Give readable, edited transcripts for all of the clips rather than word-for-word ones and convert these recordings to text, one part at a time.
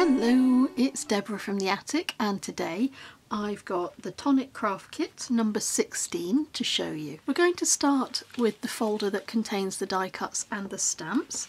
Hello, it's Deborah from the attic, and today I've got the Tonic Craft Kit number 16 to show you. We're going to start with the folder that contains the die cuts and the stamps.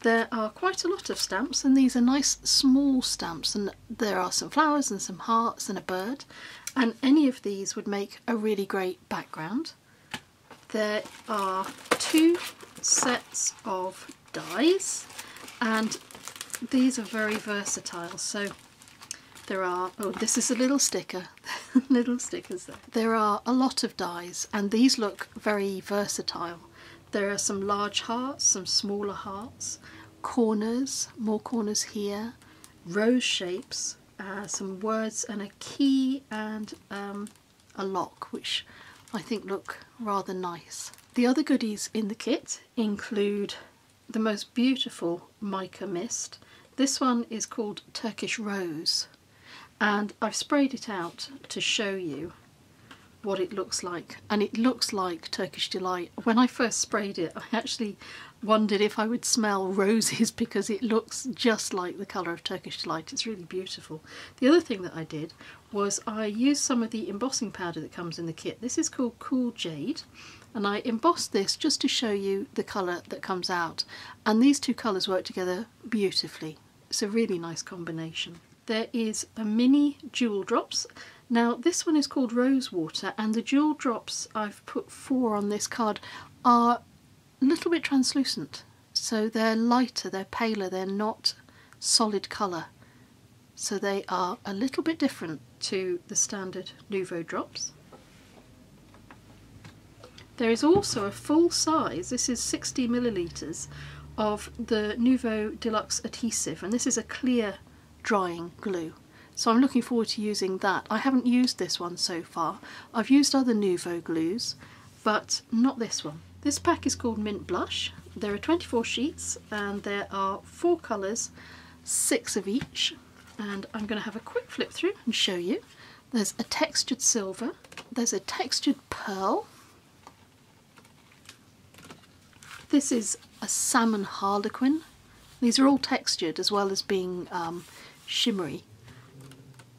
There are quite a lot of stamps, and these are nice small stamps, and there are some flowers and some hearts and a bird, and any of these would make a really great background. There are 2 sets of dies, and these are very versatile. So there are, oh, this is a little sticker, little stickers there. There are a lot of dies, and these look very versatile. There are some large hearts, some smaller hearts, corners, more corners here, rose shapes, some words and a key and a lock, which I think look rather nice. The other goodies in the kit include the most beautiful mica mist. This one is called Turkish Rose, and I've sprayed it out to show you what it looks like, and it looks like Turkish Delight. When I first sprayed it, I actually wondered if I would smell roses because it looks just like the colour of Turkish Delight. It's really beautiful. The other thing that I did was I used some of the embossing powder that comes in the kit. This is called Cool Jade, and I embossed this just to show you the colour that comes out, and these 2 colours work together beautifully. It's a really nice combination. There is a mini jewel drops. Now this one is called Rose Water, and the jewel drops, I've put 4 on this card, are a little bit translucent, so they're lighter, they're paler, they're not solid colour, so they are a little bit different to the standard Nouveau drops. There is also a full size, this is 60 millilitres, of the Nouveau Deluxe adhesive, and this is a clear drying glue. So I'm looking forward to using that. I haven't used this one so far. I've used other Nouveau glues, but not this one. This pack is called Mint Blush. There are 24 sheets, and there are 4 colours, 6 of each, and I'm going to have a quick flip through and show you. There's a textured silver, there's a textured pearl, this is a salmon harlequin. These are all textured as well as being shimmery.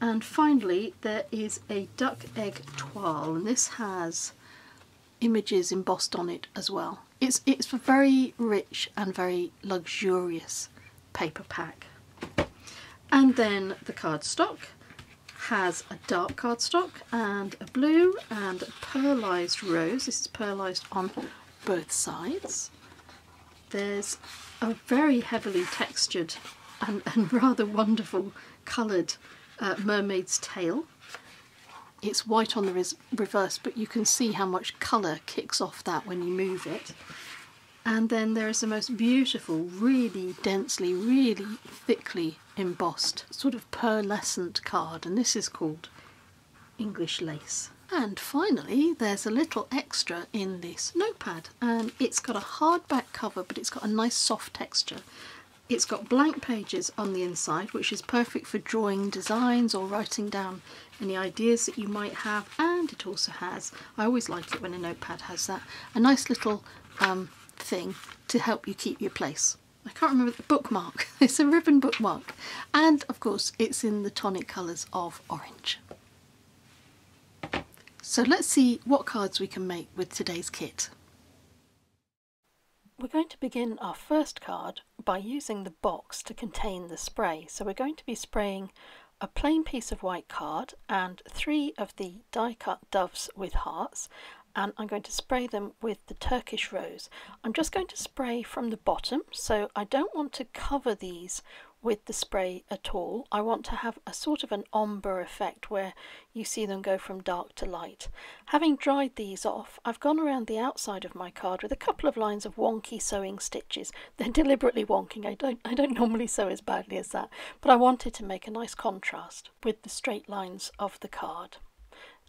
And finally there is a duck egg toile, and this has images embossed on it as well. It's a very rich and very luxurious paper pack. And then the cardstock has a dark cardstock and a blue and a pearlised rose. This is pearlised on both sides. There's a very heavily textured and rather wonderful coloured mermaid's tail. It's white on the reverse, but you can see how much colour kicks off that when you move it. And then there is the most beautiful, really densely, really thickly embossed sort of pearlescent card, and this is called English Lace. And finally there's a little extra in this notepad, and it's got a hardback cover, but it's got a nice soft texture. It's got blank pages on the inside, which is perfect for drawing designs or writing down any ideas that you might have, and it also has, I always like it when a notepad has that, a nice little thing to help you keep your place. I can't remember the bookmark. It's a ribbon bookmark, and of course it's in the tonic colours of orange. So let's see what cards we can make with today's kit. We're going to begin our first card by using the box to contain the spray. So we're going to be spraying a plain piece of white card and 3 of the die cut doves with hearts, and I'm going to spray them with the Turkish Rose. I'm just going to spray from the bottom, so I don't want to cover these with the spray at all. I want to have a sort of an ombre effect where you see them go from dark to light. Having dried these off, I've gone around the outside of my card with a couple of lines of wonky sewing stitches. They're deliberately wonking. I don't normally sew as badly as that, but I wanted to make a nice contrast with the straight lines of the card.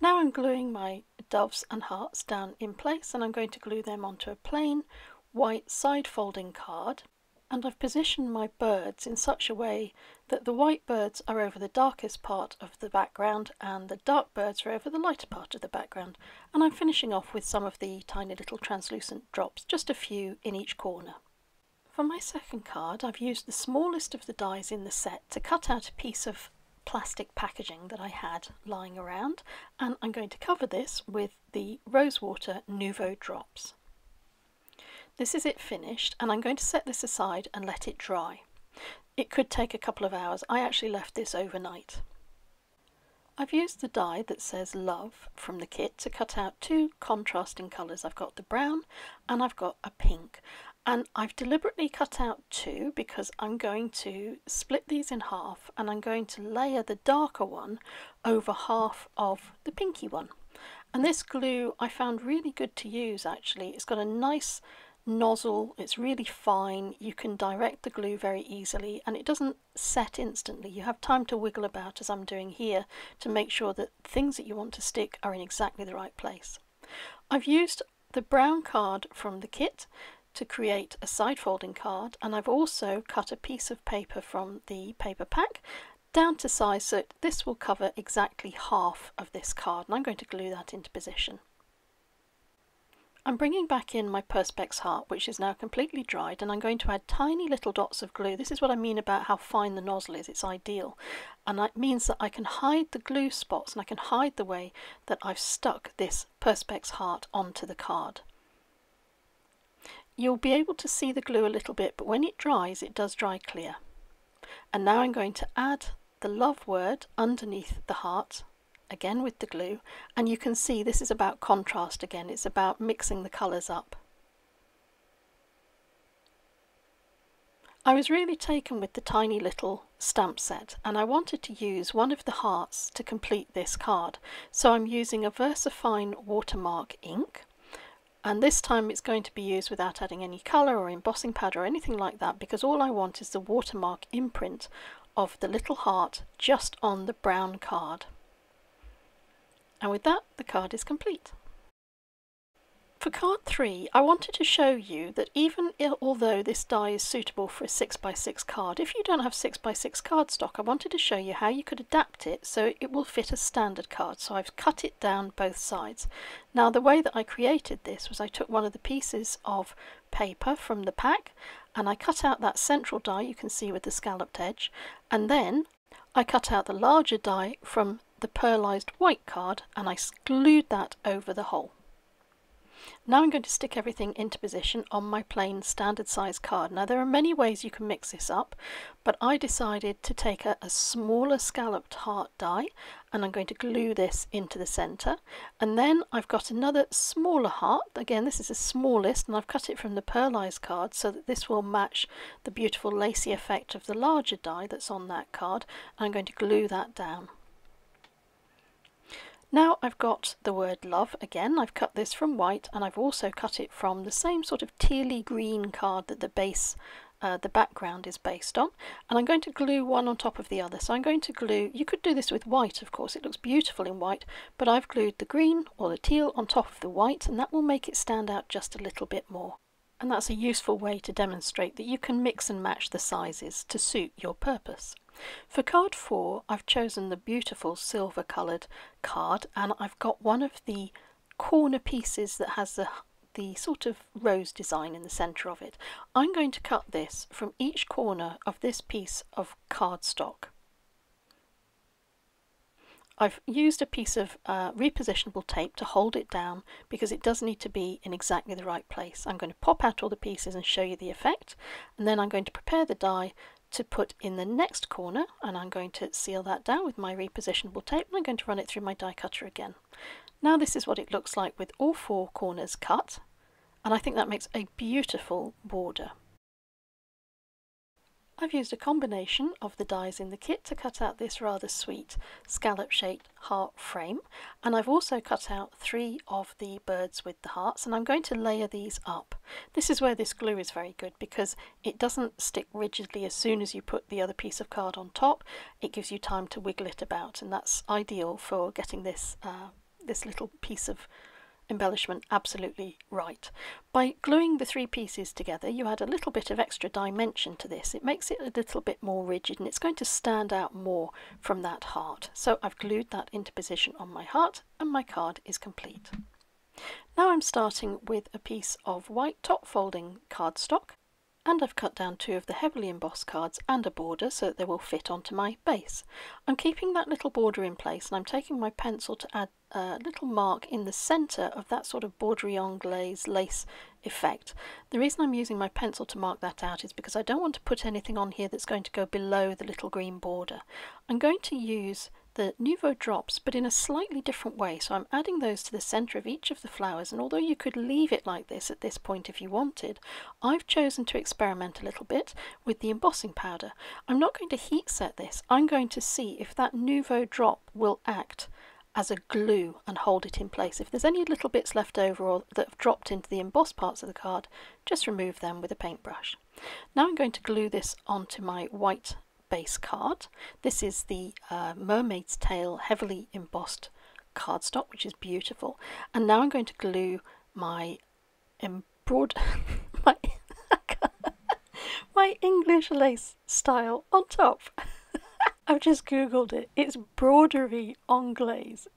Now I'm gluing my doves and hearts down in place, and I'm going to glue them onto a plain white side folding card. And I've positioned my birds in such a way that the white birds are over the darkest part of the background and the dark birds are over the lighter part of the background. And I'm finishing off with some of the tiny little translucent drops, just a few in each corner. For my second card, I've used the smallest of the dies in the set to cut out a piece of plastic packaging that I had lying around, and I'm going to cover this with the Rosewater Nouveau drops. This is it finished, and I'm going to set this aside and let it dry. It could take a couple of hours. I actually left this overnight. I've used the die that says Love from the kit to cut out two contrasting colours. I've got the brown and I've got a pink. And I've deliberately cut out two because I'm going to split these in half, and I'm going to layer the darker one over half of the pinky one. And this glue I found really good to use actually. It's got a nice nozzle, it's really fine, you can direct the glue very easily, and it doesn't set instantly. You have time to wiggle about, as I'm doing here, to make sure that things that you want to stick are in exactly the right place. I've used the brown card from the kit to create a side folding card, and I've also cut a piece of paper from the paper pack down to size so that this will cover exactly half of this card, and I'm going to glue that into position. I'm bringing back in my Perspex heart, which is now completely dried, and I'm going to add tiny little dots of glue. This is what I mean about how fine the nozzle is. It's ideal, and that means that I can hide the glue spots, and I can hide the way that I've stuck this Perspex heart onto the card. You'll be able to see the glue a little bit, but when it dries, it does dry clear. And now I'm going to add the love word underneath the heart, again with the glue, and you can see this is about contrast again. It's about mixing the colours up. I was really taken with the tiny little stamp set, and I wanted to use one of the hearts to complete this card. So I'm using a VersaFine watermark ink. And this time it's going to be used without adding any colour or embossing powder or anything like that, because all I want is the watermark imprint of the little heart just on the brown card. And with that, the card is complete. For card 3, I wanted to show you that even although this die is suitable for a 6x6 card, if you don't have 6x6 cardstock, I wanted to show you how you could adapt it so it will fit a standard card. So I've cut it down both sides. Now the way that I created this was I took one of the pieces of paper from the pack and I cut out that central die you can see with the scalloped edge, and then I cut out the larger die from the pearlized white card and I glued that over the hole. Now I'm going to stick everything into position on my plain standard size card. Now there are many ways you can mix this up, but I decided to take a smaller scalloped heart die, and I'm going to glue this into the centre. And then I've got another smaller heart. Again, this is the smallest, and I've cut it from the pearlized card so that this will match the beautiful lacy effect of the larger die that's on that card. I'm going to glue that down. Now I've got the word love again. I've cut this from white, and I've also cut it from the same sort of tealy green card that the background is based on, and I'm going to glue one on top of the other. So I'm going to glue, you could do this with white of course, it looks beautiful in white, but I've glued the green or the teal on top of the white, and that will make it stand out just a little bit more. And that's a useful way to demonstrate that you can mix and match the sizes to suit your purpose. For card 4, I've chosen the beautiful silver coloured card, and I've got one of the corner pieces that has the sort of rose design in the centre of it. I'm going to cut this from each corner of this piece of cardstock. I've used a piece of repositionable tape to hold it down because it does need to be in exactly the right place. I'm going to pop out all the pieces and show you the effect, and then I'm going to prepare the die to put in the next corner, and I'm going to seal that down with my repositionable tape, and I'm going to run it through my die cutter again. Now this is what it looks like with all 4 corners cut, and I think that makes a beautiful border. I've used a combination of the dies in the kit to cut out this rather sweet scallop shaped heart frame, and I've also cut out 3 of the birds with the hearts, and I'm going to layer these up. This is where this glue is very good because it doesn't stick rigidly as soon as you put the other piece of card on top. It gives you time to wiggle it about, and that's ideal for getting this little piece of embellishment absolutely right. By gluing the 3 pieces together, you add a little bit of extra dimension to this. It makes it a little bit more rigid, and it's going to stand out more from that heart. So I've glued that into position on my heart, and my card is complete. Now I'm starting with a piece of white top folding cardstock, and I've cut down 2 of the heavily embossed cards and a border so that they will fit onto my base. I'm keeping that little border in place, and I'm taking my pencil to add a little mark in the centre of that sort of bordery anglaise lace effect. The reason I'm using my pencil to mark that out is because I don't want to put anything on here that's going to go below the little green border. I'm going to use the Nouveau drops, but in a slightly different way. So I'm adding those to the centre of each of the flowers, and although you could leave it like this at this point if you wanted, I've chosen to experiment a little bit with the embossing powder. I'm not going to heat set this. I'm going to see if that Nouveau drop will act as a glue and hold it in place. If there's any little bits left over or that have dropped into the embossed parts of the card, just remove them with a paintbrush. Now I'm going to glue this onto my white base card. This is the mermaid's tail heavily embossed cardstock, which is beautiful. And now I'm going to glue my my English lace style on top. I've just googled it. It's broderie anglaise.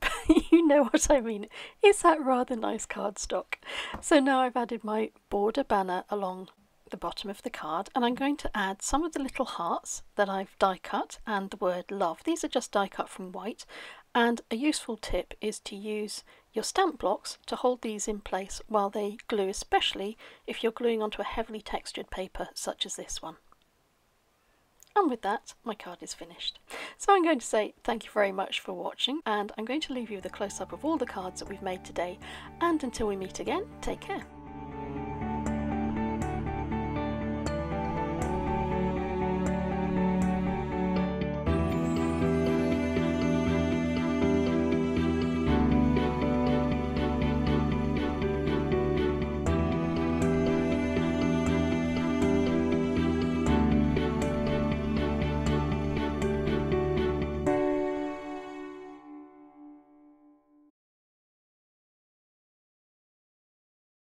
You know what I mean. It's that rather nice cardstock. So now I've added my border banner along the bottom of the card, and I'm going to add some of the little hearts that I've die cut and the word love. These are just die cut from white, and a useful tip is to use your stamp blocks to hold these in place while they glue, especially if you're gluing onto a heavily textured paper such as this one. And with that, my card is finished. So I'm going to say thank you very much for watching, and I'm going to leave you with a close-up of all the cards that we've made today, and until we meet again, take care.